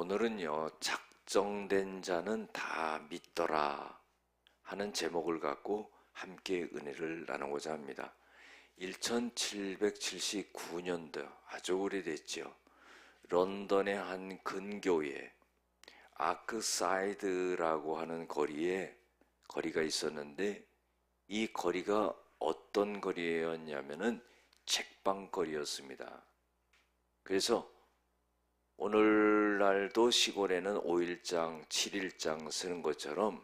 오늘은요, 작정된 자는 다 믿더라 하는 제목을 갖고 함께 은혜를 나누고자 합니다. 1779년도, 아주 오래됐죠. 런던의 한 근교에 아크사이드라고 하는 거리가 있었는데, 이 거리가 어떤 거리였냐면은 책방거리였습니다. 그래서 오늘날도 시골에는 5일장, 7일장 쓰는 것처럼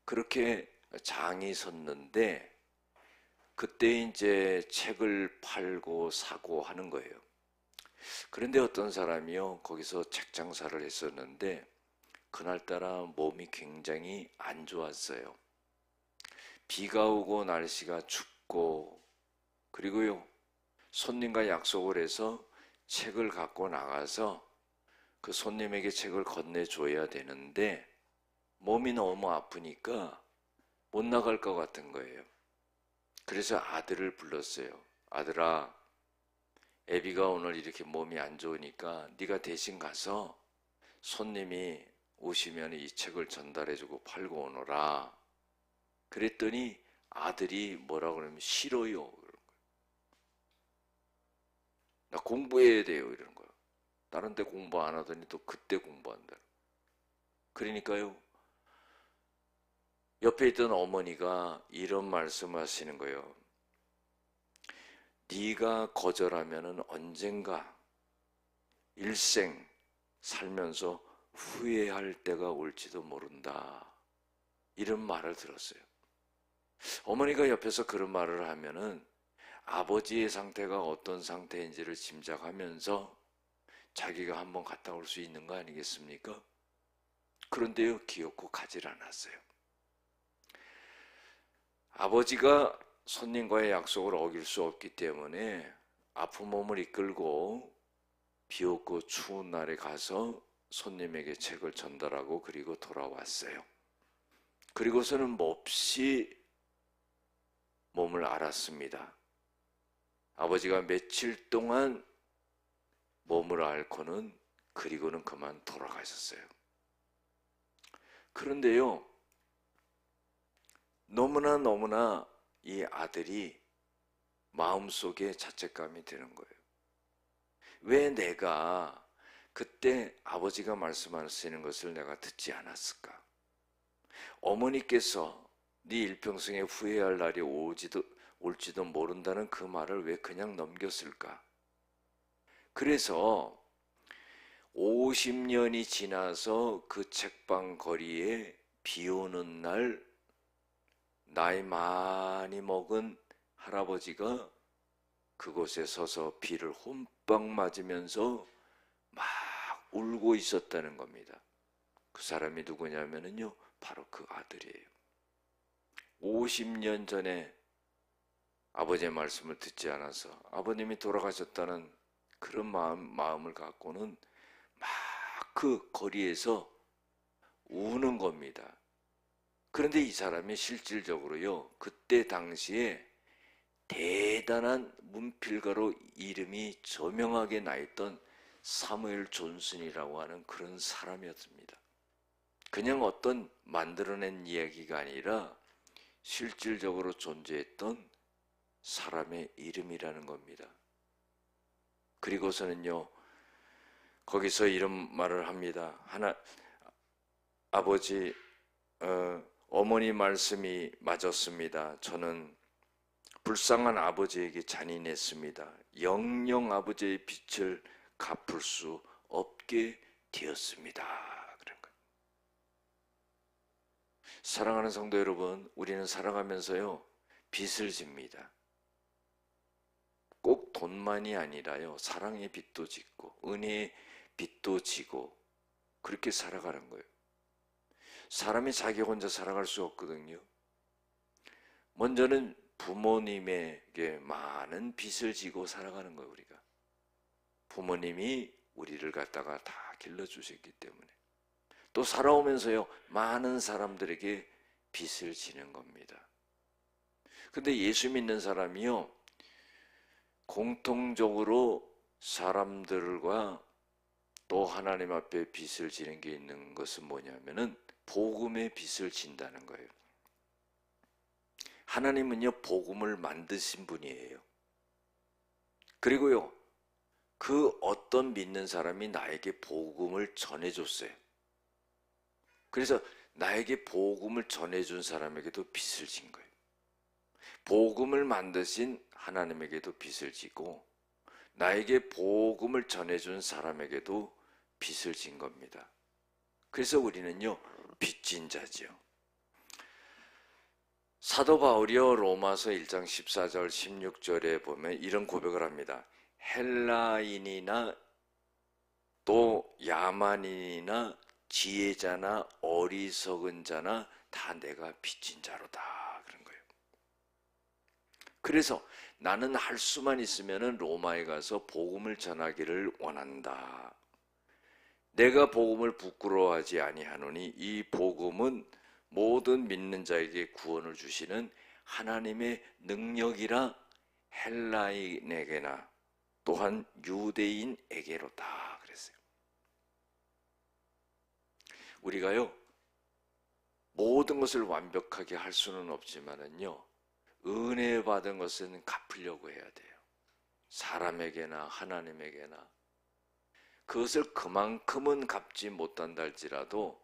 그렇게 장이 섰는데, 그때 이제 책을 팔고 사고 하는 거예요. 그런데 어떤 사람이요, 거기서 책 장사를 했었는데, 그날따라 몸이 굉장히 안 좋았어요. 비가 오고 날씨가 춥고, 그리고요, 손님과 약속을 해서 책을 갖고 나가서 그 손님에게 책을 건네줘야 되는데 몸이 너무 아프니까 못 나갈 것 같은 거예요. 그래서 아들을 불렀어요. 아들아, 애비가 오늘 이렇게 몸이 안 좋으니까 네가 대신 가서 손님이 오시면 이 책을 전달해주고 팔고 오너라. 그랬더니 아들이 뭐라고 그러면 싫어요. 나 공부해야 돼요. 이러는 거예요. 다른 데 공부 안 하더니 또 그때 공부한다. 그러니까요, 옆에 있던 어머니가 이런 말씀하시는 거예요. 네가 거절하면은 언젠가 일생 살면서 후회할 때가 올지도 모른다. 이런 말을 들었어요. 어머니가 옆에서 그런 말을 하면은 아버지의 상태가 어떤 상태인지를 짐작하면서 자기가 한번 갔다 올 수 있는 거 아니겠습니까? 그런데요, 기어코 가질 않았어요. 아버지가 손님과의 약속을 어길 수 없기 때문에 아픈 몸을 이끌고 비오고 추운 날에 가서 손님에게 책을 전달하고 그리고 돌아왔어요. 그리고서는 몹시 몸을 앓았습니다. 아버지가 며칠 동안 몸을 앓고는 그리고는 그만 돌아가셨어요. 그런데요, 너무나 이 아들이 마음속에 자책감이 드는 거예요. 왜 내가 그때 아버지가 말씀하시는 것을 내가 듣지 않았을까? 어머니께서 네 일평생에 후회할 날이 올지도 모른다는 그 말을 왜 그냥 넘겼을까? 그래서 50년이 지나서 그 책방 거리에 비 오는 날 나이 많이 먹은 할아버지가 그곳에 서서 비를 홈빵 맞으면서 막 울고 있었다는 겁니다. 그 사람이 누구냐면요, 바로 그 아들이에요. 50년 전에 아버지의 말씀을 듣지 않아서 아버님이 돌아가셨다는 그런 마음을 갖고는 막 그 거리에서 우는 겁니다. 그런데 이 사람이 실질적으로요, 그때 당시에 대단한 문필가로 이름이 저명하게 나있던 사무엘 존슨이라고 하는 그런 사람이었습니다. 그냥 어떤 만들어낸 이야기가 아니라 실질적으로 존재했던 사람의 이름이라는 겁니다. 그리고서는요, 거기서 이런 말을 합니다. 아버지, 어머니 말씀이 맞았습니다. 저는 불쌍한 아버지에게 잔인했습니다. 영영 아버지의 빚을 갚을 수 없게 되었습니다. 그런 거예요. 사랑하는 성도 여러분, 우리는 살아가면서요, 빚을 집니다. 꼭 돈만이 아니라요, 사랑의 빚도 짓고 은혜의 빚도 지고 그렇게 살아가는 거예요. 사람이 자기 혼자 살아갈 수 없거든요. 먼저는 부모님에게 많은 빚을 지고 살아가는 거예요. 우리가 부모님이 우리를 갖다가 다 길러주셨기 때문에, 또 살아오면서요, 많은 사람들에게 빚을 지는 겁니다. 근데 예수 믿는 사람이요, 공통적으로 사람들과 또 하나님 앞에 빚을 지는 게 있는 것은 뭐냐면은 복음의 빚을 진다는 거예요. 하나님은요, 복음을 만드신 분이에요. 그리고요, 그 어떤 믿는 사람이 나에게 복음을 전해줬어요. 그래서 나에게 복음을 전해준 사람에게도 빚을 진 거예요. 복음을 만드신 하나님에게도 빚을 지고 나에게 복음을 전해준 사람에게도 빚을 진 겁니다. 그래서 우리는요, 빚진 자지요. 사도 바울이요, 로마서 1장 14절 16절에 보면 이런 고백을 합니다. 헬라인이나 또 야만인이나 지혜자나 어리석은 자나 다 내가 빚진 자로다, 그런 거예요. 그래서 나는 할 수만 있으면 로마에 가서 복음을 전하기를 원한다. 내가 복음을 부끄러워하지 아니하노니 이 복음은 모든 믿는 자에게 구원을 주시는 하나님의 능력이라 헬라인에게나 또한 유대인에게로다, 그랬어요. 우리가요, 모든 것을 완벽하게 할 수는 없지만은요, 은혜 받은 것은 갚으려고 해야 돼요. 사람에게나 하나님에게나. 그것을 그만큼은 갚지 못한다 할지라도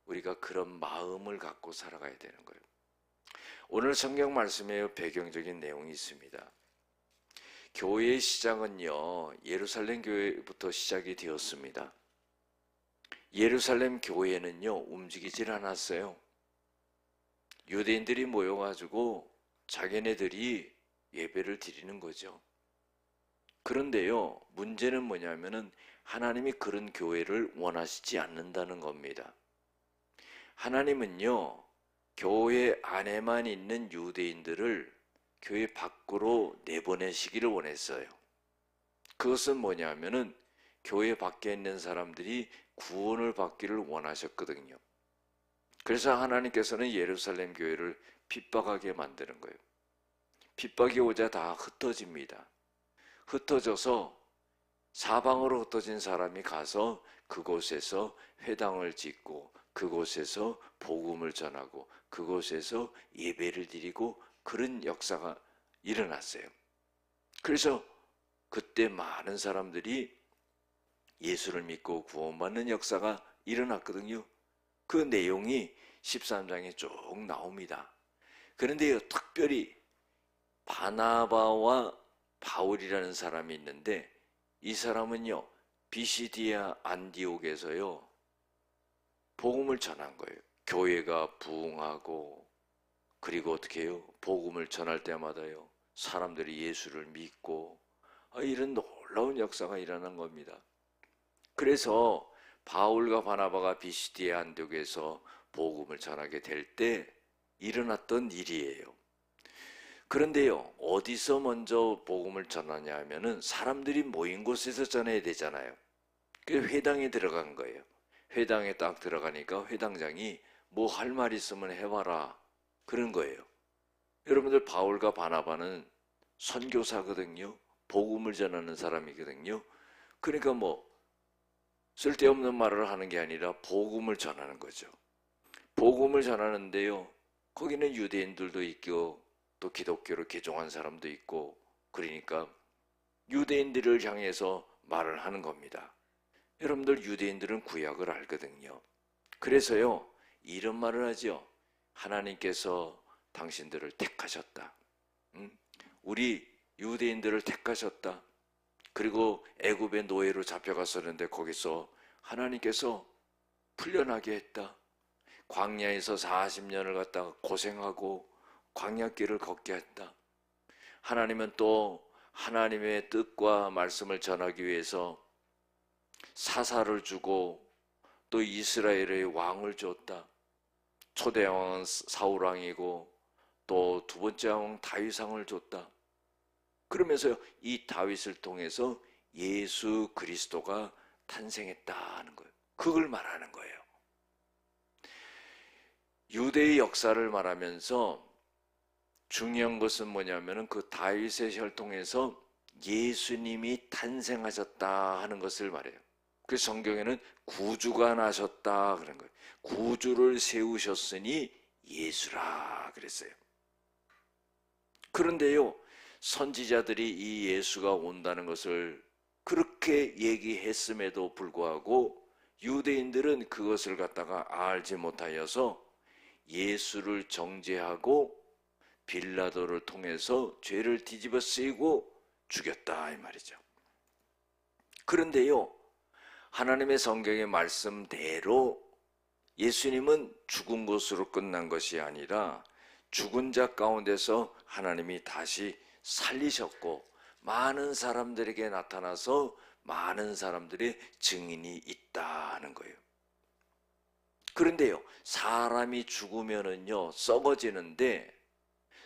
우리가 그런 마음을 갖고 살아가야 되는 거예요. 오늘 성경 말씀에 배경적인 내용이 있습니다. 교회의 시작은요, 예루살렘 교회부터 시작이 되었습니다. 예루살렘 교회는요, 움직이질 않았어요. 유대인들이 모여가지고 자기네들이 예배를 드리는 거죠. 그런데요, 문제는 뭐냐면은 하나님이 그런 교회를 원하시지 않는다는 겁니다. 하나님은요, 교회 안에만 있는 유대인들을 교회 밖으로 내보내시기를 원했어요. 그것은 뭐냐면은 교회 밖에 있는 사람들이 구원을 받기를 원하셨거든요. 그래서 하나님께서는 예루살렘 교회를 핍박하게 만드는 거예요. 핍박이 오자 다 흩어집니다. 흩어져서 사방으로 흩어진 사람이 가서 그곳에서 회당을 짓고 그곳에서 복음을 전하고 그곳에서 예배를 드리고 그런 역사가 일어났어요. 그래서 그때 많은 사람들이 예수를 믿고 구원받는 역사가 일어났거든요. 그 내용이 13장에 쭉 나옵니다. 그런데요, 특별히 바나바와 바울이라는 사람이 있는데 이 사람은요, 비시디아 안디옥에서요, 복음을 전한 거예요. 교회가 부흥하고, 그리고 어떻게 해요? 복음을 전할 때마다요, 사람들이 예수를 믿고, 이런 놀라운 역사가 일어난 겁니다. 그래서 바울과 바나바가 비시디아 안디옥에서 복음을 전하게 될 때 일어났던 일이에요. 그런데요, 어디서 먼저 복음을 전하냐 하면은 사람들이 모인 곳에서 전해야 되잖아요. 그래서 회당에 들어간 거예요. 회당에 딱 들어가니까 회당장이 뭐 할 말 있으면 해봐라, 그런 거예요. 여러분들, 바울과 바나바는 선교사거든요. 복음을 전하는 사람이거든요. 그러니까 뭐 쓸데없는 말을 하는 게 아니라 복음을 전하는 거죠. 복음을 전하는데요, 거기는 유대인들도 있고 또 기독교로 개종한 사람도 있고, 그러니까 유대인들을 향해서 말을 하는 겁니다. 여러분들, 유대인들은 구약을 알거든요. 그래서요, 이런 말을 하죠. 하나님께서 당신들을 택하셨다. 우리 유대인들을 택하셨다. 그리고 애굽의 노예로 잡혀갔었는데 거기서 하나님께서 풀려나게 했다. 광야에서 40년을 갖다가 고생하고 광야길을 걷게 했다. 하나님은 또 하나님의 뜻과 말씀을 전하기 위해서 사사를 주고 또 이스라엘의 왕을 줬다. 초대 왕은 사울 왕이고 또 두 번째 왕 다윗 왕을 줬다. 그러면서요, 이 다윗을 통해서 예수 그리스도가 탄생했다는 거예요. 그걸 말하는 거예요. 유대의 역사를 말하면서 중요한 것은 뭐냐면은 그 다윗의 혈통에서 예수님이 탄생하셨다 하는 것을 말해요. 그 성경에는 구주가 나셨다 그런 거예요. 구주를 세우셨으니 예수라 그랬어요. 그런데요, 선지자들이 이 예수가 온다는 것을 그렇게 얘기했음에도 불구하고 유대인들은 그것을 갖다가 알지 못하여서 예수를 정죄하고 빌라도를 통해서 죄를 뒤집어 쓰이고 죽였다 이 말이죠. 그런데요, 하나님의 성경의 말씀대로 예수님은 죽은 것으로 끝난 것이 아니라 죽은 자 가운데서 하나님이 다시 살리셨고 많은 사람들에게 나타나서 많은 사람들의 증인이 있다는 거예요. 그런데요, 사람이 죽으면은요 썩어지는데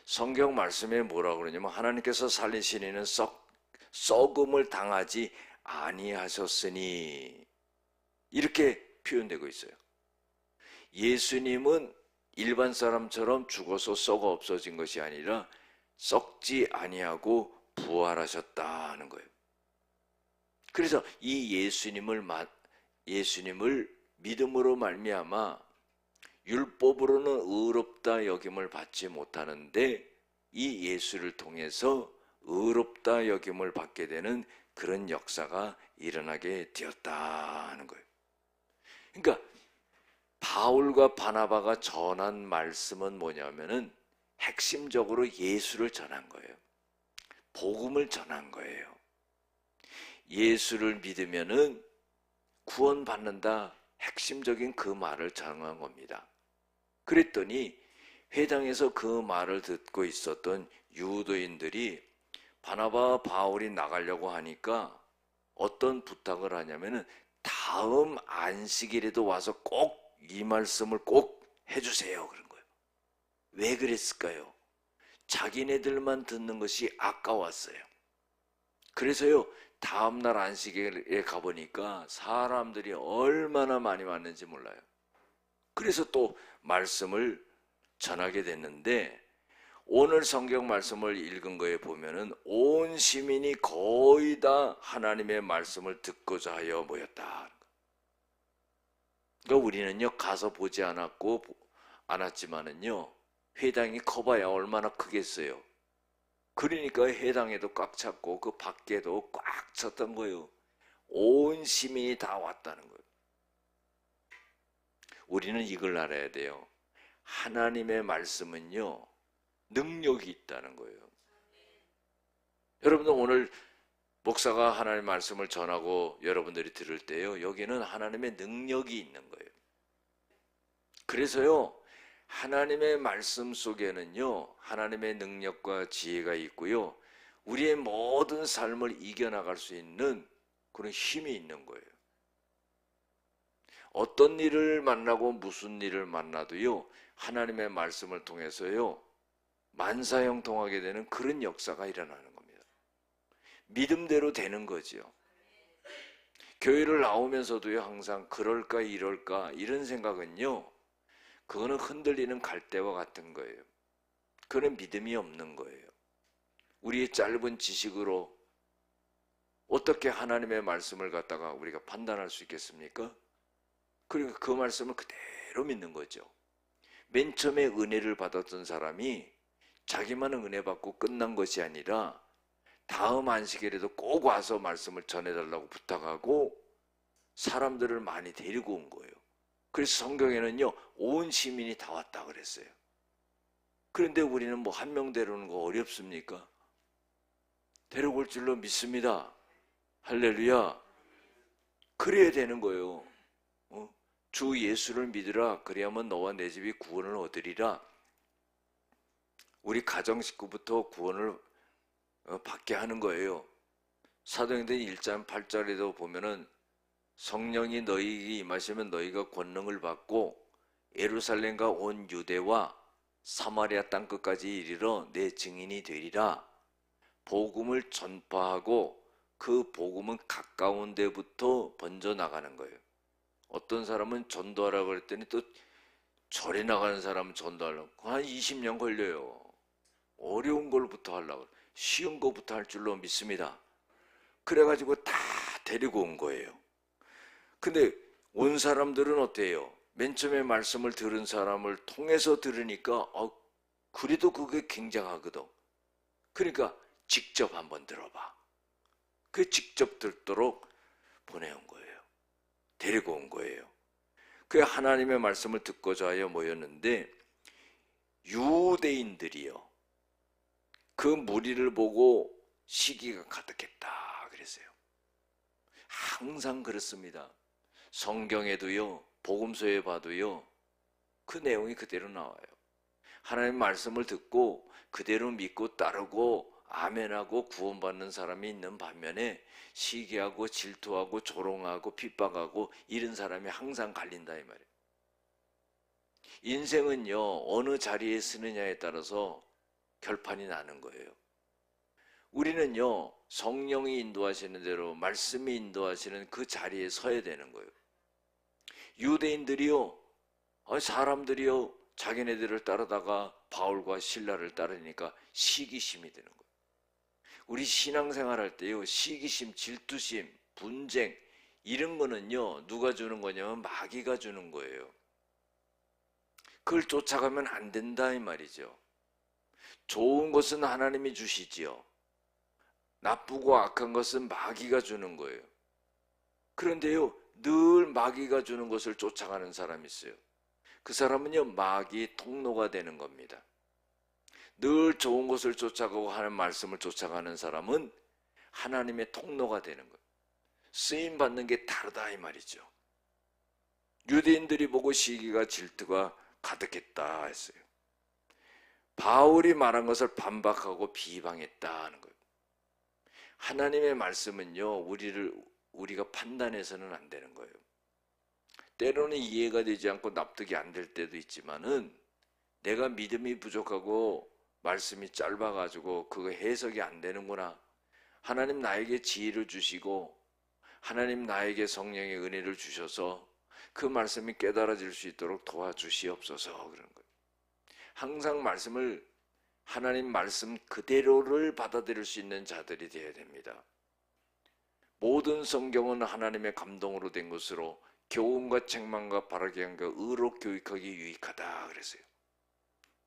성경 말씀에 뭐라고 그러냐면 하나님께서 살리신 이는 썩음을 당하지 아니하셨으니 이렇게 표현되고 있어요. 예수님은 일반 사람처럼 죽어서 썩어 없어진 것이 아니라 썩지 아니하고 부활하셨다는 거예요. 그래서 이 예수님을 믿음으로 말미암아 율법으로는 의롭다 여김을 받지 못하는데 이 예수를 통해서 의롭다 여김을 받게 되는 그런 역사가 일어나게 되었다 하는 거예요. 그러니까 바울과 바나바가 전한 말씀은 뭐냐면은 핵심적으로 예수를 전한 거예요. 복음을 전한 거예요. 예수를 믿으면은 구원받는다. 핵심적인 그 말을 전한 겁니다. 그랬더니 회당에서 그 말을 듣고 있었던 유대인들이 바나바와 바울이 나가려고 하니까 어떤 부탁을 하냐면은 다음 안식일에도 와서 꼭 이 말씀을 꼭 해주세요 그런 거예요. 왜 그랬을까요? 자기네들만 듣는 것이 아까웠어요. 그래서요, 다음날 안식일에 가보니까 사람들이 얼마나 많이 왔는지 몰라요. 그래서 또 말씀을 전하게 됐는데 오늘 성경 말씀을 읽은 거에 보면은 온 시민이 거의 다 하나님의 말씀을 듣고자 하여 모였다. 그러니까 우리는요 가서 보지 않았지만은요 회당이 커봐야 얼마나 크겠어요. 그러니까 회당에도 꽉 찼고 그 밖에도 꽉 찼던 거예요. 온 시민이 다 왔다는 거예요. 우리는 이걸 알아야 돼요. 하나님의 말씀은요 능력이 있다는 거예요. 여러분들 오늘 목사가 하나님의 말씀을 전하고 여러분들이 들을 때요 여기는 하나님의 능력이 있는 거예요. 그래서요 하나님의 말씀 속에는요 하나님의 능력과 지혜가 있고요 우리의 모든 삶을 이겨나갈 수 있는 그런 힘이 있는 거예요. 어떤 일을 만나고 무슨 일을 만나도요 하나님의 말씀을 통해서요 만사형통하게 되는 그런 역사가 일어나는 겁니다. 믿음대로 되는 거죠. 교회를 나오면서도요 항상 그럴까 이럴까 이런 생각은요 그거는 흔들리는 갈대와 같은 거예요. 그건 믿음이 없는 거예요. 우리의 짧은 지식으로 어떻게 하나님의 말씀을 갖다가 우리가 판단할 수 있겠습니까? 그리고 그 말씀을 그대로 믿는 거죠. 맨 처음에 은혜를 받았던 사람이 자기만은 은혜 받고 끝난 것이 아니라 다음 안식일에도 꼭 와서 말씀을 전해달라고 부탁하고 사람들을 많이 데리고 온 거예요. 그래서 성경에는요 온 시민이 다 왔다 그랬어요. 그런데 우리는 뭐 한 명 데려오는 거 어렵습니까? 데리고 올 줄로 믿습니다. 할렐루야. 그래야 되는 거예요. 주 예수를 믿으라 그리하면 너와 내 집이 구원을 얻으리라. 우리 가정 식구부터 구원을 받게 하는 거예요. 사도행전 1장 8절에도 보면은 성령이 너희에게 임하시면 너희가 권능을 받고 예루살렘과 온 유대와 사마리아 땅끝까지 이르러 내 증인이 되리라. 복음을 전파하고 그 복음은 가까운 데부터 번져나가는 거예요. 어떤 사람은 전도하라고 그랬더니 또 절에 나가는 사람은 전도하려고 한 20년 걸려요. 어려운 걸부터 하려고 쉬운 것부터 할 줄로 믿습니다. 그래가지고 다 데리고 온 거예요. 근데 온 사람들은 어때요? 맨 처음에 말씀을 들은 사람을 통해서 들으니까 그래도 그게 굉장하거든. 그러니까 직접 한번 들어봐. 그 직접 듣도록 보내온 거예요. 데리고 온 거예요. 그 하나님의 말씀을 듣고자 하여 모였는데 유대인들이요. 그 무리를 보고 시기가 가득했다 그랬어요. 항상 그렇습니다. 성경에도요, 복음서에 봐도요, 그 내용이 그대로 나와요. 하나님 말씀을 듣고 그대로 믿고 따르고 아멘하고 구원받는 사람이 있는 반면에 시기하고 질투하고 조롱하고 핍박하고 이런 사람이 항상 갈린다 이 말이에요. 인생은요, 어느 자리에 쓰느냐에 따라서 결판이 나는 거예요. 우리는요, 성령이 인도하시는 대로 말씀이 인도하시는 그 자리에 서야 되는 거예요. 유대인들이요, 사람들이요, 자기네들을 따르다가 바울과 실라를 따르니까 시기심이 드는 거예요. 우리 신앙생활 할 때요, 시기심, 질투심, 분쟁 이런 거는요, 누가 주는 거냐면 마귀가 주는 거예요. 그걸 쫓아가면 안 된다 이 말이죠. 좋은 것은 하나님이 주시지요. 나쁘고 악한 것은 마귀가 주는 거예요. 그런데요, 늘 마귀가 주는 것을 쫓아가는 사람이 있어요. 그 사람은요, 마귀의 통로가 되는 겁니다. 늘 좋은 것을 쫓아가고 하는 말씀을 쫓아가는 사람은 하나님의 통로가 되는 거예요. 쓰임 받는 게 다르다 이 말이죠. 유대인들이 보고 시기가 질투가 가득했다 했어요. 바울이 말한 것을 반박하고 비방했다 하는 거예요. 하나님의 말씀은요, 우리가 판단해서는 안 되는 거예요. 때로는 이해가 되지 않고 납득이 안 될 때도 있지만은 내가 믿음이 부족하고 말씀이 짧아가지고 그거 해석이 안 되는구나. 하나님 나에게 지혜를 주시고 하나님 나에게 성령의 은혜를 주셔서 그 말씀이 깨달아질 수 있도록 도와주시옵소서 그런 거예요. 항상 말씀을 하나님 말씀 그대로를 받아들일 수 있는 자들이 되어야 됩니다. 모든 성경은 하나님의 감동으로 된 것으로 교훈과 책망과 바르게 함과 의로 교육하기 유익하다 그랬어요.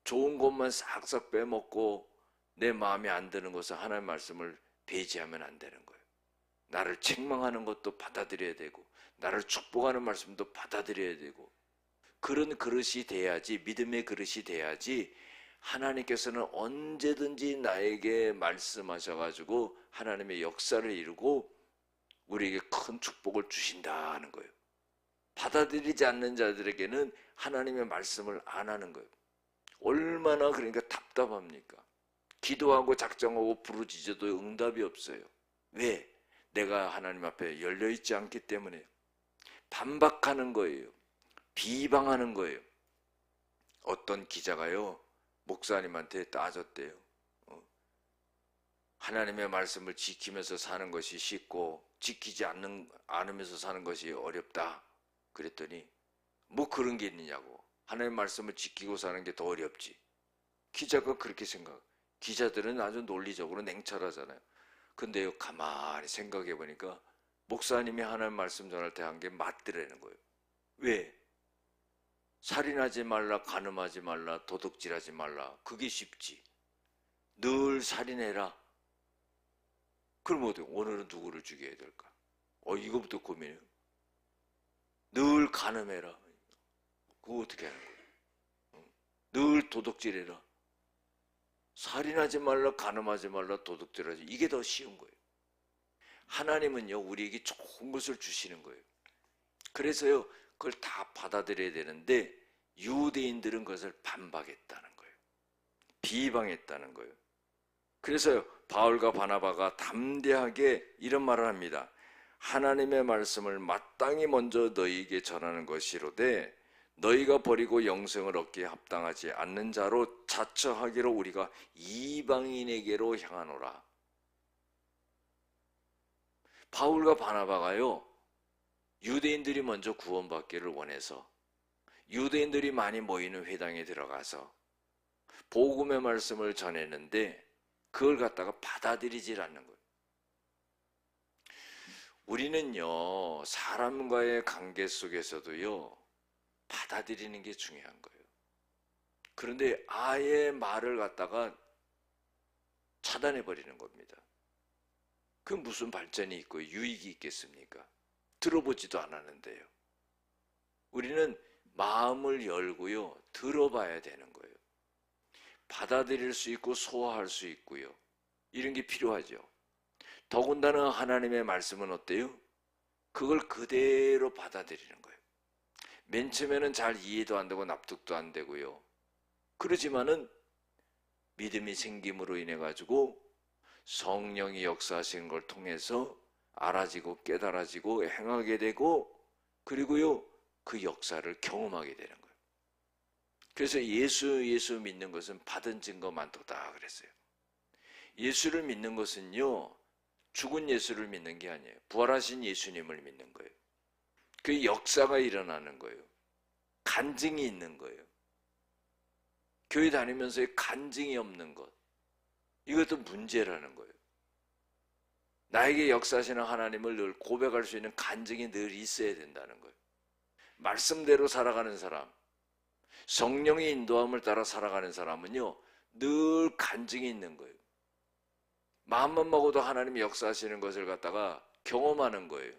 좋은 것만 싹싹 빼먹고 내 마음에 안 드는 것은 하나님의 말씀을 배제하면 안 되는 거예요. 나를 책망하는 것도 받아들여야 되고 나를 축복하는 말씀도 받아들여야 되고 그런 그릇이 돼야지, 믿음의 그릇이 돼야지 하나님께서는 언제든지 나에게 말씀하셔가지고 하나님의 역사를 이루고 우리에게 큰 축복을 주신다는 거예요. 받아들이지 않는 자들에게는 하나님의 말씀을 안 하는 거예요. 얼마나 그러니까 답답합니까? 기도하고 작정하고 부르짖어도 응답이 없어요. 왜? 내가 하나님 앞에 열려있지 않기 때문에 반박하는 거예요. 비방하는 거예요. 어떤 기자가요, 목사님한테 따졌대요. 하나님의 말씀을 지키면서 사는 것이 쉽고 지키지 않으면서 사는 것이 어렵다. 그랬더니 뭐 그런 게 있느냐고. 하나님의 말씀을 지키고 사는 게 더 어렵지. 기자가 그렇게 생각. 기자들은 아주 논리적으로 냉철하잖아요. 근데요, 가만히 생각해 보니까 목사님이 하나님 말씀 전할 때 한 게 맞더라는 거예요. 왜? 살인하지 말라, 간음하지 말라, 도둑질하지 말라. 그게 쉽지. 늘 살인해라. 그럼 어떻게? 오늘은 누구를 죽여야 될까? 이거부터 고민해요. 늘 간음해라. 그거 어떻게 하는 거예요? 늘 도둑질해라. 살인하지 말라, 간음하지 말라, 도둑질하지. 이게 더 쉬운 거예요. 하나님은요, 우리에게 좋은 것을 주시는 거예요. 그래서요, 그걸 다 받아들여야 되는데 유대인들은 그것을 반박했다는 거예요. 비방했다는 거예요. 그래서요, 바울과 바나바가 담대하게 이런 말을 합니다. 하나님의 말씀을 마땅히 먼저 너희에게 전하는 것이로되 너희가 버리고 영생을 얻기에 합당하지 않는 자로 자처하기로 우리가 이방인에게로 향하노라. 바울과 바나바가요, 유대인들이 먼저 구원받기를 원해서 유대인들이 많이 모이는 회당에 들어가서 복음의 말씀을 전했는데 그걸 갖다가 받아들이질 않는 거예요. 우리는요, 사람과의 관계 속에서도요, 받아들이는 게 중요한 거예요. 그런데 아예 말을 갖다가 차단해 버리는 겁니다. 그 무슨 발전이 있고 유익이 있겠습니까? 들어보지도 않았는데요. 우리는 마음을 열고요, 들어봐야 되는 거예요. 받아들일 수 있고 소화할 수 있고요. 이런 게 필요하죠. 더군다나 하나님의 말씀은 어때요? 그걸 그대로 받아들이는 거예요. 맨 처음에는 잘 이해도 안 되고 납득도 안 되고요. 그러지만은 믿음이 생김으로 인해 가지고 성령이 역사하시는 걸 통해서 알아지고 깨달아지고 행하게 되고, 그리고요 그 역사를 경험하게 되는 거예요. 그래서 예수 믿는 것은 받은 증거 많도다 그랬어요. 예수를 믿는 것은요, 죽은 예수를 믿는 게 아니에요. 부활하신 예수님을 믿는 거예요. 그 역사가 일어나는 거예요. 간증이 있는 거예요. 교회 다니면서의 간증이 없는 것, 이것도 문제라는 거예요. 나에게 역사하시는 하나님을 늘 고백할 수 있는 간증이 늘 있어야 된다는 거예요. 말씀대로 살아가는 사람, 성령의 인도함을 따라 살아가는 사람은요, 늘 간증이 있는 거예요. 마음만 먹어도 하나님이 역사하시는 것을 갖다가 경험하는 거예요.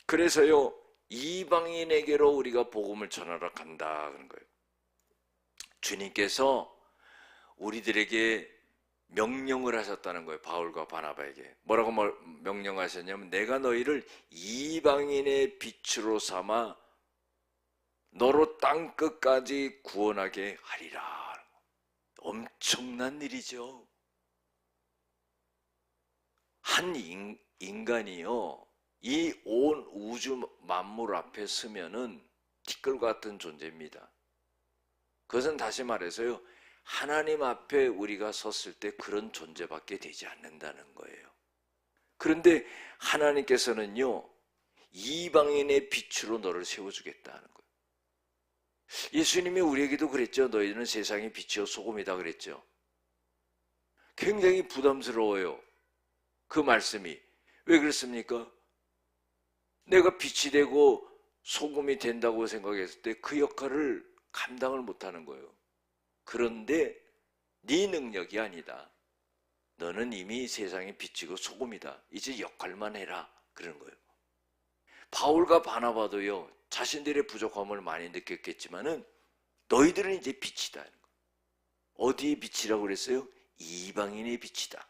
그래서요, 이방인에게로 우리가 복음을 전하러 간다 그런 거예요. 주님께서 우리들에게 명령을 하셨다는 거예요. 바울과 바나바에게 뭐라고 명령하셨냐면, 내가 너희를 이방인의 빛으로 삼아 너로 땅 끝까지 구원하게 하리라. 엄청난 일이죠. 한 인간이요, 이 온 우주 만물 앞에 서면은 티끌 같은 존재입니다. 그것은 다시 말해서요, 하나님 앞에 우리가 섰을 때 그런 존재밖에 되지 않는다는 거예요. 그런데 하나님께서는요, 이방인의 빛으로 너를 세워주겠다는 거예요. 예수님이 우리에게도 그랬죠. 너희는 세상의 빛이요 소금이다 그랬죠. 굉장히 부담스러워요, 그 말씀이. 왜 그렇습니까? 내가 빛이 되고 소금이 된다고 생각했을 때 그 역할을 감당을 못하는 거예요. 그런데 네 능력이 아니다. 너는 이미 세상의 빛이고 소금이다. 이제 역할만 해라. 그런 거예요. 바울과 바나바도요, 자신들의 부족함을 많이 느꼈겠지만은 너희들은 이제 빛이다. 어디의 빛이라고 그랬어요? 이방인의 빛이다.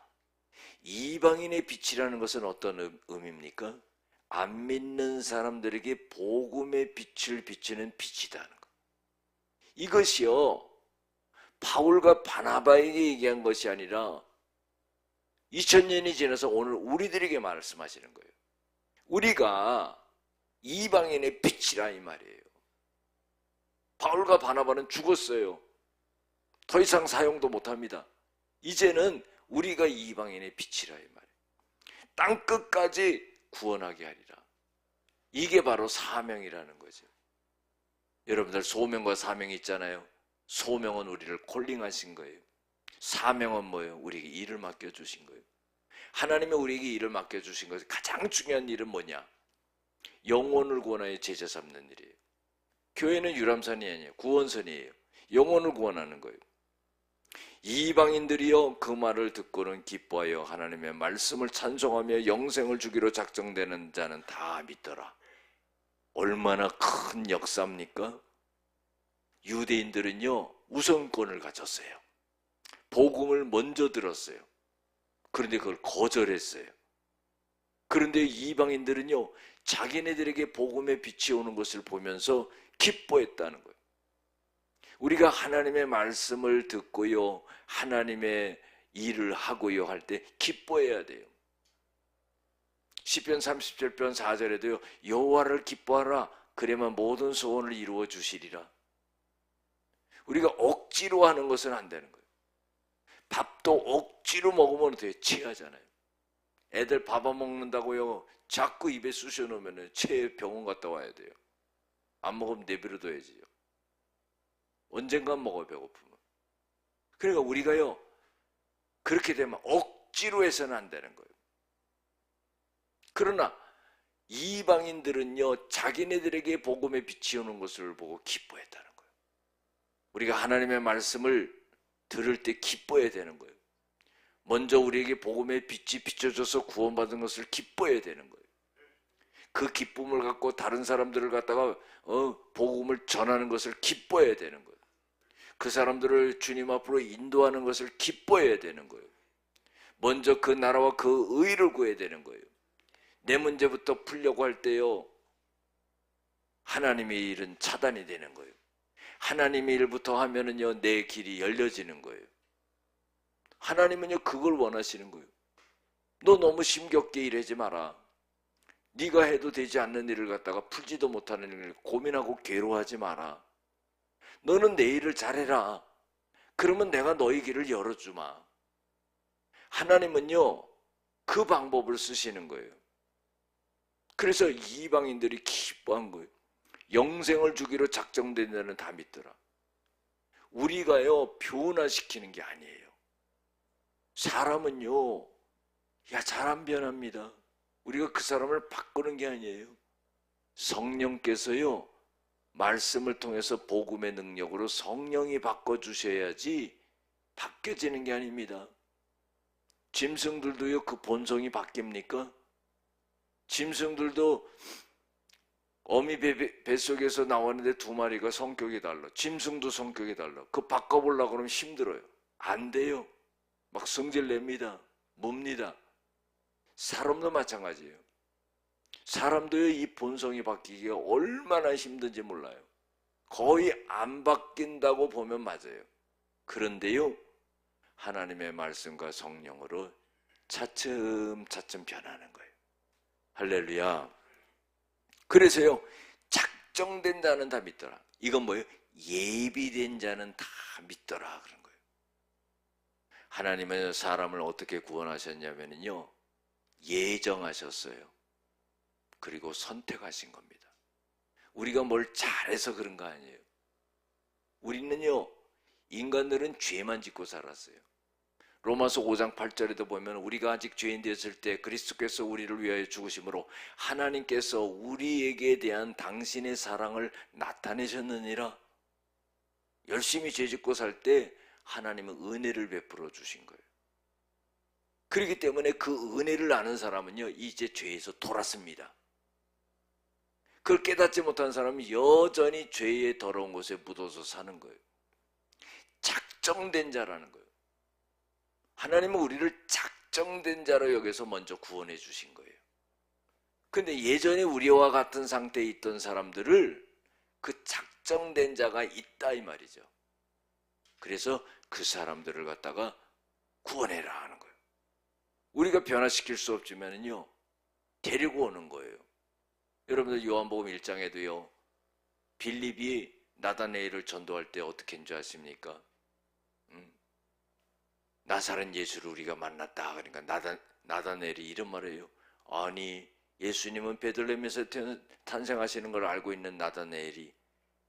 이방인의 빛이라는 것은 어떤 의미입니까? 안 믿는 사람들에게 복음의 빛을 비치는 빛이다는 거. 이것이요, 바울과 바나바에게 얘기한 것이 아니라 2000년이 지나서 오늘 우리들에게 말씀하시는 거예요. 우리가 이방인의 빛이라 이 말이에요. 바울과 바나바는 죽었어요. 더 이상 사용도 못합니다. 이제는 우리가 이방인의 빛이라 이 말이에요. 땅 끝까지 구원하게 하리라. 이게 바로 사명이라는 거죠. 여러분들 소명과 사명이 있잖아요. 소명은 우리를 콜링하신 거예요. 사명은 뭐예요? 우리에게 일을 맡겨주신 거예요. 하나님이 우리에게 일을 맡겨주신 것이 가장 중요한 일은 뭐냐? 영혼을 구원하여 제자 삼는 일이에요. 교회는 유람선이 아니에요. 구원선이에요. 영혼을 구원하는 거예요. 이방인들이요, 그 말을 듣고는 기뻐하여 하나님의 말씀을 찬송하며 영생을 주기로 작정되는 자는 다 믿더라. 얼마나 큰 역사입니까? 유대인들은요, 우선권을 가졌어요. 복음을 먼저 들었어요. 그런데 그걸 거절했어요. 그런데 이방인들은요, 자기네들에게 복음의 빛이 오는 것을 보면서 기뻐했다는 거예요. 우리가 하나님의 말씀을 듣고요, 하나님의 일을 하고요 할 때 기뻐해야 돼요. 시편 37편 4절에도요, 여호와를 기뻐하라. 그래야만 모든 소원을 이루어 주시리라. 우리가 억지로 하는 것은 안 되는 거예요. 밥도 억지로 먹으면 되게 체하잖아요. 애들 밥 안 먹는다고요, 자꾸 입에 쑤셔 놓으면 체해 병원 갔다 와야 돼요. 안 먹으면 내버려둬야지요. 언젠간 먹어요, 배고프면. 그러니까 우리가요, 그렇게 되면 억지로 해서는 안 되는 거예요. 그러나 이방인들은요, 자기네들에게 복음의 빛이 오는 것을 보고 기뻐했다는 거예요. 우리가 하나님의 말씀을 들을 때 기뻐해야 되는 거예요. 먼저 우리에게 복음의 빛이 비춰져서 구원받은 것을 기뻐해야 되는 거예요. 그 기쁨을 갖고 다른 사람들을 갖다가 복음을 전하는 것을 기뻐해야 되는 거예요. 그 사람들을 주님 앞으로 인도하는 것을 기뻐해야 되는 거예요. 먼저 그 나라와 그 의를 구해야 되는 거예요. 내 문제부터 풀려고 할 때요, 하나님의 일은 차단이 되는 거예요. 하나님의 일부터 하면은요, 내 길이 열려지는 거예요. 하나님은요, 그걸 원하시는 거예요. 너 너무 심겹게 일하지 마라. 네가 해도 되지 않는 일을 갖다가 풀지도 못하는 일을 고민하고 괴로워하지 마라. 너는 내 일을 잘해라. 그러면 내가 너희 길을 열어주마. 하나님은요, 그 방법을 쓰시는 거예요. 그래서 이방인들이 기뻐한 거예요. 영생을 주기로 작정된 자는 다 믿더라. 우리가요, 변화시키는 게 아니에요. 사람은요, 잘 안 변합니다. 우리가 그 사람을 바꾸는 게 아니에요. 성령께서요, 말씀을 통해서 복음의 능력으로 성령이 바꿔주셔야지 바뀌어지는 게 아닙니다. 짐승들도요, 그 본성이 바뀝니까? 짐승들도 어미 뱃속에서 나왔는데 2마리가 성격이 달라. 짐승도 성격이 달라. 그거 바꿔보려고 그러면 힘들어요. 안 돼요. 막 성질 냅니다. 뭡니다. 사람도 마찬가지예요. 사람도요, 이 본성이 바뀌기가 얼마나 힘든지 몰라요. 거의 안 바뀐다고 보면 맞아요. 그런데요, 하나님의 말씀과 성령으로 차츰차츰 변하는 거예요. 할렐루야. 그래서요, 작정된 자는 다 믿더라. 이건 뭐예요? 예비된 자는 다 믿더라 그런 거예요. 하나님은 사람을 어떻게 구원하셨냐면요, 예정하셨어요. 그리고 선택하신 겁니다. 우리가 뭘 잘해서 그런 거 아니에요. 우리는요, 인간들은 죄만 짓고 살았어요. 로마서 5장 8절에도 보면 우리가 아직 죄인 되었을 때 그리스도께서 우리를 위하여 죽으심으로 하나님께서 우리에게 대한 당신의 사랑을 나타내셨느니라. 열심히 죄 짓고 살 때 하나님은 은혜를 베풀어 주신 거예요. 그렇기 때문에 그 은혜를 아는 사람은요, 이제 죄에서 돌았습니다. 그걸 깨닫지 못한 사람은 여전히 죄의 더러운 곳에 묻어서 사는 거예요. 작정된 자라는 거예요. 하나님은 우리를 작정된 자로 여기서 먼저 구원해 주신 거예요. 근데 예전에 우리와 같은 상태에 있던 사람들을 그 작정된 자가 있다 이 말이죠. 그래서 그 사람들을 갖다가 구원해라 하는 거예요. 우리가 변화시킬 수 없지만은요, 데리고 오는 거예요. 여러분들 요한복음 1장에도요, 빌립이 나다네엘을 전도할 때 어떻게 했는 줄 아십니까? 나사렛 예수를 우리가 만났다. 그러니까 나다네엘이 이런 말이에요. 아니, 예수님은 베들레헴에서 탄생하시는 걸 알고 있는 나다네엘이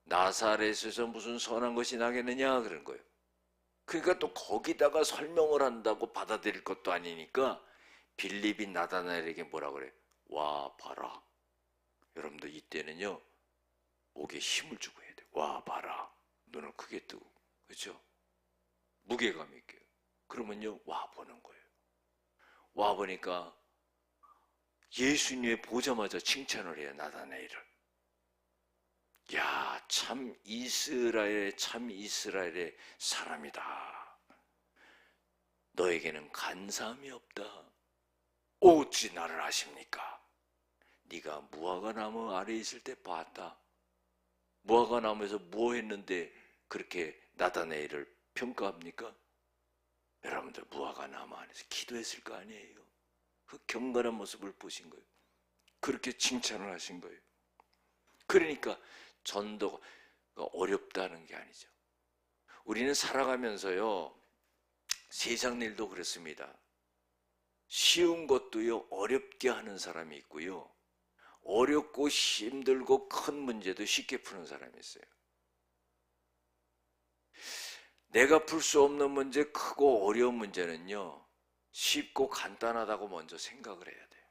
나사렛에서 무슨 선한 것이 나겠느냐 그런 거예요. 그러니까 또 거기다가 설명을 한다고 받아들일 것도 아니니까 빌립이 나다나엘에게 뭐라 그래? 와 봐라. 여러분들 이때는요, 목에 힘을 주고 해야 돼. 와 봐라. 눈을 크게 뜨고, 그렇죠? 무게감 있게. 그러면요, 와 보는 거예요. 와 보니까 예수님이 보자마자 칭찬을 해요, 나다나엘을. 야, 참 이스라엘의 사람이다. 너에게는 간사함이 없다. 어찌 나를 아십니까? 네가 무화과나무 아래에 있을 때 봤다. 무화과나무에서 뭐 했는데 그렇게 나다나엘을 평가합니까? 여러분들 무화과나무 안에서 기도했을 거 아니에요. 그 경건한 모습을 보신 거예요. 그렇게 칭찬을 하신 거예요. 그러니까 전도가 어렵다는 게 아니죠. 우리는 살아가면서요, 세상 일도 그렇습니다. 쉬운 것도요, 어렵게 하는 사람이 있고요, 어렵고 힘들고 큰 문제도 쉽게 푸는 사람이 있어요. 내가 풀 수 없는 문제, 크고 어려운 문제는요, 쉽고 간단하다고 먼저 생각을 해야 돼요.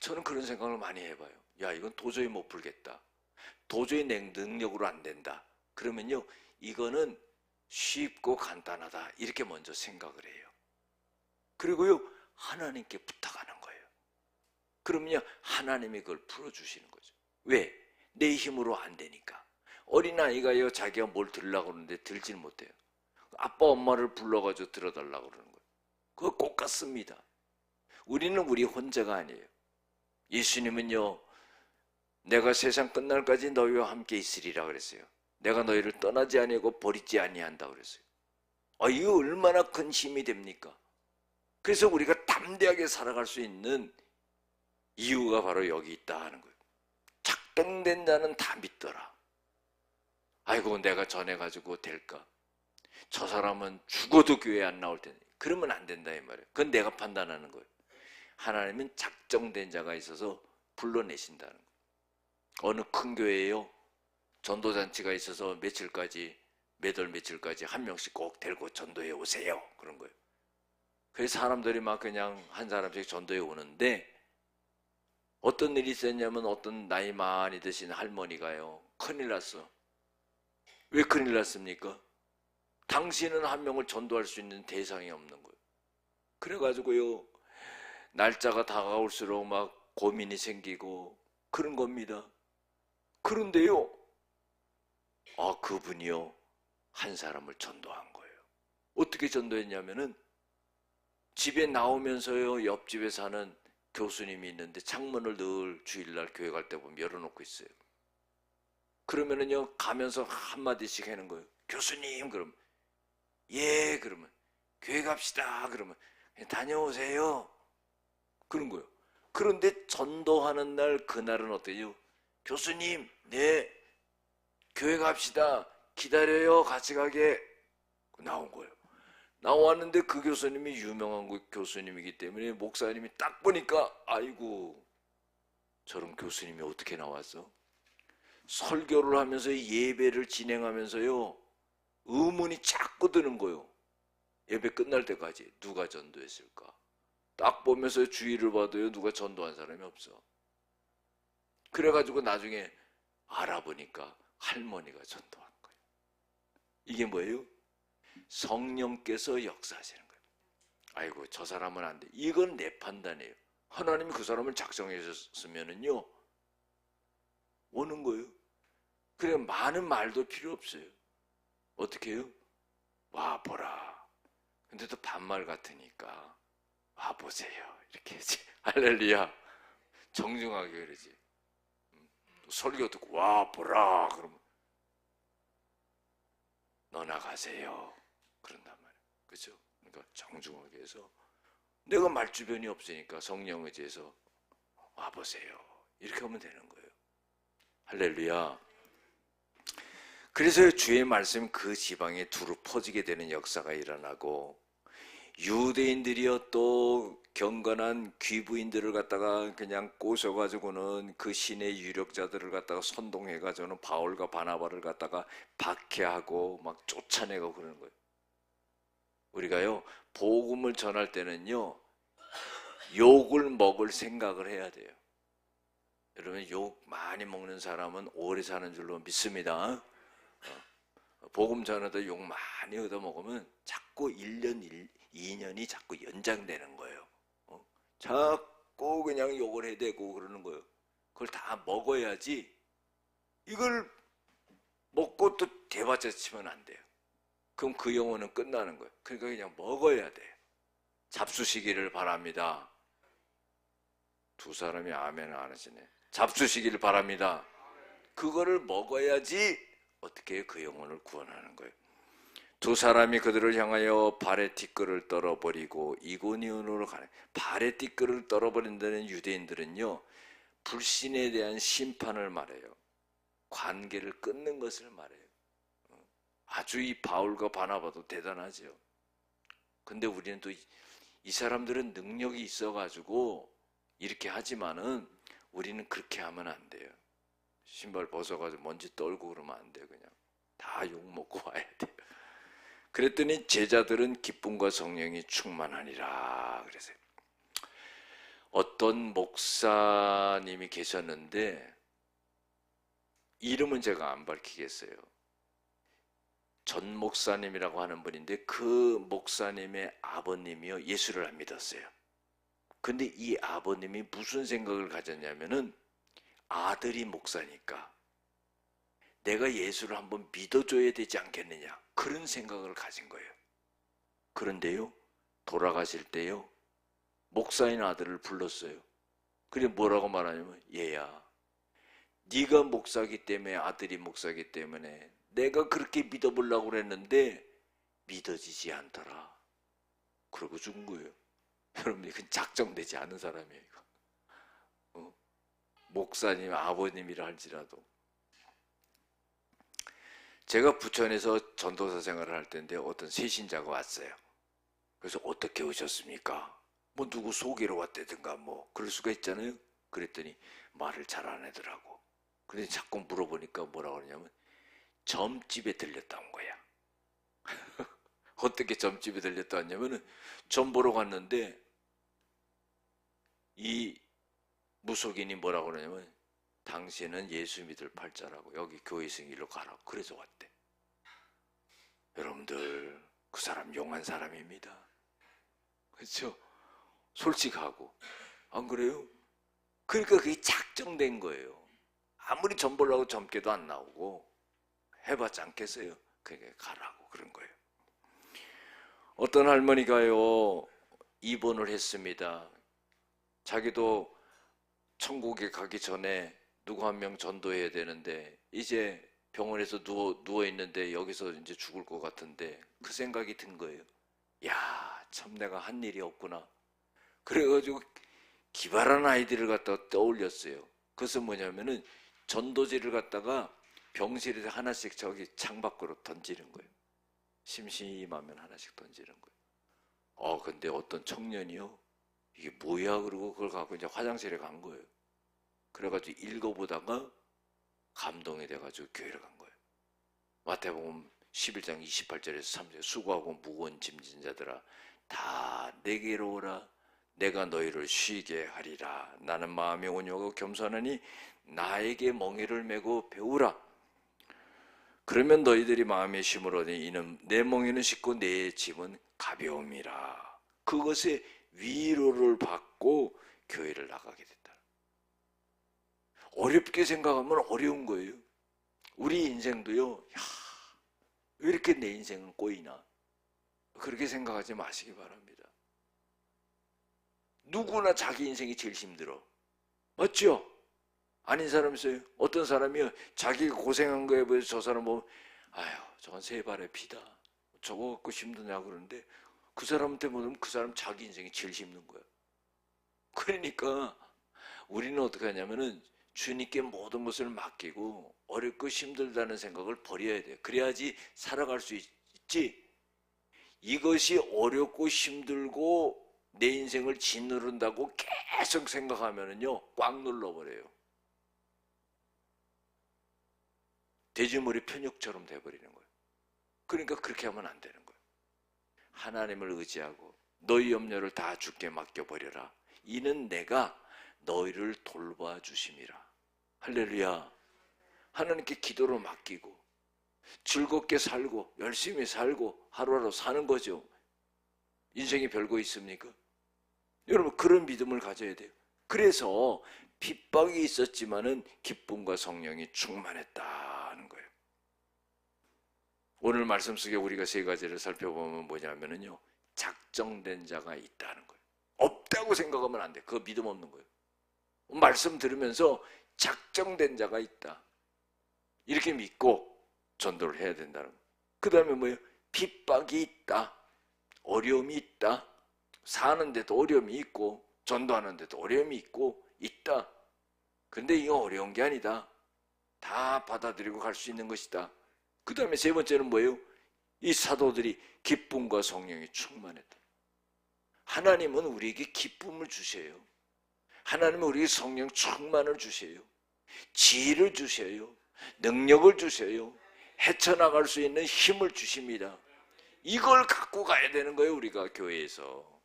저는 그런 생각을 많이 해봐요. 야, 이건 도저히 못 풀겠다. 도저히 내 능력으로 안 된다. 그러면요, 이거는 쉽고 간단하다. 이렇게 먼저 생각을 해요. 그리고요, 하나님께 부탁하는 거예요. 그러면요, 하나님이 그걸 풀어주시는 거죠. 왜? 내 힘으로 안 되니까. 어린아이가요, 자기가 뭘 들으려고 그러는데 들질 못해요. 아빠 엄마를 불러가지고 들어달라고 그러는 거예요. 그거 꼭 같습니다. 우리는 우리 혼자가 아니에요. 예수님은요, 내가 세상 끝날까지 너희와 함께 있으리라 그랬어요. 내가 너희를 떠나지 아니하고 버리지 아니한다 그랬어요. 이거 얼마나 큰 힘이 됩니까? 그래서 우리가 담대하게 살아갈 수 있는 이유가 바로 여기 있다 하는 거예요. 작정된 자는 다 믿더라. 아이고, 내가 전해가지고 될까? 저 사람은 죽어도 교회 안 나올 텐데. 그러면 안 된다 이 말이에요. 그건 내가 판단하는 거예요. 하나님은 작정된 자가 있어서 불러내신다는 거예요. 어느 큰 교회에요, 전도잔치가 있어서 며칠까지, 몇 월 며칠까지 한 명씩 꼭 데리고 전도해 오세요. 그런 거예요. 그래서 사람들이 막 그냥 한 사람씩 전도해 오는데, 어떤 일이 있었냐면 어떤 나이 많이 드신 할머니가요, 큰일 났어. 왜 큰일 났습니까? 당신은 한 명을 전도할 수 있는 대상이 없는 거예요. 그래가지고요, 날짜가 다가올수록 막 고민이 생기고 그런 겁니다. 그런데요, 그분이요, 한 사람을 전도한 거예요. 어떻게 전도했냐면은, 집에 나오면서요, 옆집에 사는 교수님이 있는데 창문을 늘 주일날 교회 갈 때 보면 열어놓고 있어요. 그러면은요, 가면서 한마디씩 하는 거예요. 교수님, 그러면 예, 그러면 교회 갑시다. 그러면 다녀오세요. 그런 거예요. 그런데 전도하는 날, 그날은 어때요? 교수님, 네, 교회 갑시다. 기다려요. 같이 가게. 나온 거예요. 나왔는데 그 교수님이 유명한 교수님이기 때문에 목사님이 딱 보니까, 아이고, 저런 교수님이 어떻게 나왔어? 설교를 하면서 예배를 진행하면서요, 의문이 자꾸 드는 거예요. 예배 끝날 때까지 누가 전도했을까? 딱 보면서 주의를 봐도요, 누가 전도한 사람이 없어. 그래가지고 나중에 알아보니까 할머니가 전도한 거예요. 이게 뭐예요? 성령께서 역사하시는 거예요. 아이고, 저 사람은 안 돼. 이건 내 판단이에요. 하나님이 그 사람을 작정하셨으면은요, 오는 거예요. 그래, 많은 말도 필요 없어요. 어떻게 해요? 와 보라. 근데 또 반말 같으니까 와 보세요. 이렇게 해야지. 할렐루야. 정중하게 그러지. 설교 듣고 와 보라 그러면 너나 가세요. 그런단 말이에요. 그렇죠? 그러니까 정중하게 해서, 내가 말주변이 없으니까 성령 의지해서 와 보세요. 이렇게 하면 되는 거예요. 할렐루야. 그래서 주의 말씀 그 지방에 두루 퍼지게 되는 역사가 일어나고, 유대인들이요 또 경건한 귀부인들을 갖다가 그냥 꼬셔가지고는 그 신의 유력자들을 갖다가 선동해가지고는 바울과 바나바를 갖다가 박해하고 막 쫓아내고 그러는 거예요. 우리가요, 복음을 전할 때는요, 욕을 먹을 생각을 해야 돼요. 여러분, 욕 많이 먹는 사람은 오래 사는 줄로 믿습니다. 복음 전하다 욕 많이 얻어먹으면 자꾸 1년, 2년이 자꾸 연장되는 거예요. 자꾸 그냥 욕을 해대고 그러는 거예요. 그걸 다 먹어야지. 이걸 먹고 또 대받쳐 치면 안 돼요. 그럼 그 영혼은 끝나는 거예요. 그러니까 그냥 먹어야 돼요. 잡수시기를 바랍니다. 두 사람이 아멘 안 하시네. 잡수시기를 바랍니다. 그거를 먹어야지 어떻게 그 영혼을 구원하는 거예요. 두 사람이 그들을 향하여 발에 티끌을 떨어버리고 이고니온으로 가네. 발에 티끌을 떨어버린다는 유대인들은요, 불신에 대한 심판을 말해요. 관계를 끊는 것을 말해요. 아주 이 바울과 바나바도 대단하죠. 근데 우리는 또 이 사람들은 능력이 있어가지고 이렇게 하지만은 우리는 그렇게 하면 안 돼요. 신발 벗어가지고 먼지 떨고 그러면 안 돼요. 그냥 다 욕먹고 와야 돼요. 그랬더니 제자들은 기쁨과 성령이 충만하니라 그랬어요. 어떤 목사님이 계셨는데 이름은 제가 안 밝히겠어요. 전 목사님이라고 하는 분인데 그 목사님의 아버님이요 예수를 안 믿었어요. 근데 이 아버님이 무슨 생각을 가졌냐면은 아들이 목사니까 내가 예수를 한번 믿어줘야 되지 않겠느냐 그런 생각을 가진 거예요. 그런데요 돌아가실 때요 목사인 아들을 불렀어요. 그래 뭐라고 말하냐면 얘야 네가 목사기 때문에 아들이 목사기 때문에 내가 그렇게 믿어보려고 그랬는데 믿어지지 않더라. 그러고 죽은 거예요. 여러분 이건 작정되지 않은 사람이에요. 이거. 목사님 아버님이라 할지라도. 제가 부천에서 전도사 생활을 할 때인데 어떤 새신자가 왔어요. 그래서 어떻게 오셨습니까? 뭐 누구 소개로 왔다든가 뭐 그럴 수가 있잖아요. 그랬더니 말을 잘 안 하더라고. 근데 자꾸 물어보니까 뭐라고 그러냐면 점집에 들렸다 온 거야. 어떻게 점집에 들렸다 왔냐면은 점 보러 갔는데 이 무속인이 뭐라고 그러냐면 당신은 예수 믿을 팔자라고 여기 교회 생일로 가라고 그래서 왔대. 여러분들 그 사람 용한 사람입니다. 그렇죠? 솔직하고 안 그래요? 그러니까 그게 작정된 거예요. 아무리 점 보려고 점괘도 안 나오고 해봤자 않겠어요. 그게 가라고 그런 거예요. 어떤 할머니가요 입원을 했습니다. 자기도 천국에 가기 전에 누구 한 명 전도해야 되는데 이제 병원에서 누워 있는데 여기서 이제 죽을 것 같은데 그 생각이 든 거예요. 야, 참 내가 한 일이 없구나. 그래가지고 기발한 아이디를 갖다가 떠올렸어요. 그것은 뭐냐면은 전도지를 갖다가 병실에서 하나씩 저기 창밖으로 던지는 거예요. 심심하면 하나씩 던지는 거예요. 근데 어떤 청년이요. 이게 뭐야? 그러고 그걸 갖고 이제 화장실에 간 거예요. 그래가지고 읽어보다가 감동이 돼가지고 교회를 간 거예요. 마태복음 11장 28절에서 30절 수고하고 무거운 짐진 자들아 다 내게로 오라 내가 너희를 쉬게 하리라. 나는 마음이 온유하고 겸손하니 나에게 멍에를 메고 배우라. 그러면 너희들이 마음의 쉼을 얻으니 이는 내 멍에는 쉽고 내 짐은 가벼움이라. 그것에 위로를 받고 교회를 나가게 됐다. 어렵게 생각하면 어려운 거예요. 우리 인생도요. 왜 이렇게 내 인생은 꼬이나? 그렇게 생각하지 마시기 바랍니다. 누구나 자기 인생이 제일 힘들어. 맞죠? 아닌 사람 있어요? 어떤 사람이요 자기가 고생한 거에 비해서 저 사람 보면 아휴 저건 세 발의 피다 저거 갖고 힘드냐 그러는데 그 사람한테 보면 그 사람 자기 인생이 제일 힘든 거야. 그러니까 우리는 어떻게 하냐면은 주님께 모든 것을 맡기고 어렵고 힘들다는 생각을 버려야 돼요. 그래야지 살아갈 수 있지. 이것이 어렵고 힘들고 내 인생을 짓누른다고 계속 생각하면은요 꽉 눌러버려요. 돼지머리 편육처럼 돼버리는 거예요. 그러니까 그렇게 하면 안 되는 거예요. 하나님을 의지하고 너희 염려를 다 주께 맡겨버려라. 이는 내가 너희를 돌봐주심이라. 할렐루야. 하나님께 기도로 맡기고 즐겁게 살고 열심히 살고 하루하루 사는 거죠. 인생이 별거 있습니까? 여러분 그런 믿음을 가져야 돼요. 그래서 핍박이 있었지만은 기쁨과 성령이 충만했다는 거예요. 오늘 말씀 속에 우리가 세 가지를 살펴보면 뭐냐면요 작정된 자가 있다는 거예요. 없다고 생각하면 안 돼. 그거 믿음 없는 거예요. 말씀 들으면서 작정된 자가 있다. 이렇게 믿고 전도를 해야 된다는 거예요. 그 다음에 뭐예요? 핍박이 있다. 어려움이 있다. 사는데도 어려움이 있고 전도하는데도 어려움이 있다. 근데 이거 어려운 게 아니다. 다 받아들이고 갈 수 있는 것이다. 그 다음에 세 번째는 뭐예요? 이 사도들이 기쁨과 성령이 충만했다. 하나님은 우리에게 기쁨을 주셔요. 하나님은 우리에게 성령 충만을 주셔요. 지혜를 주셔요. 능력을 주셔요. 헤쳐나갈 수 있는 힘을 주십니다. 이걸 갖고 가야 되는 거예요. 우리가 교회에서.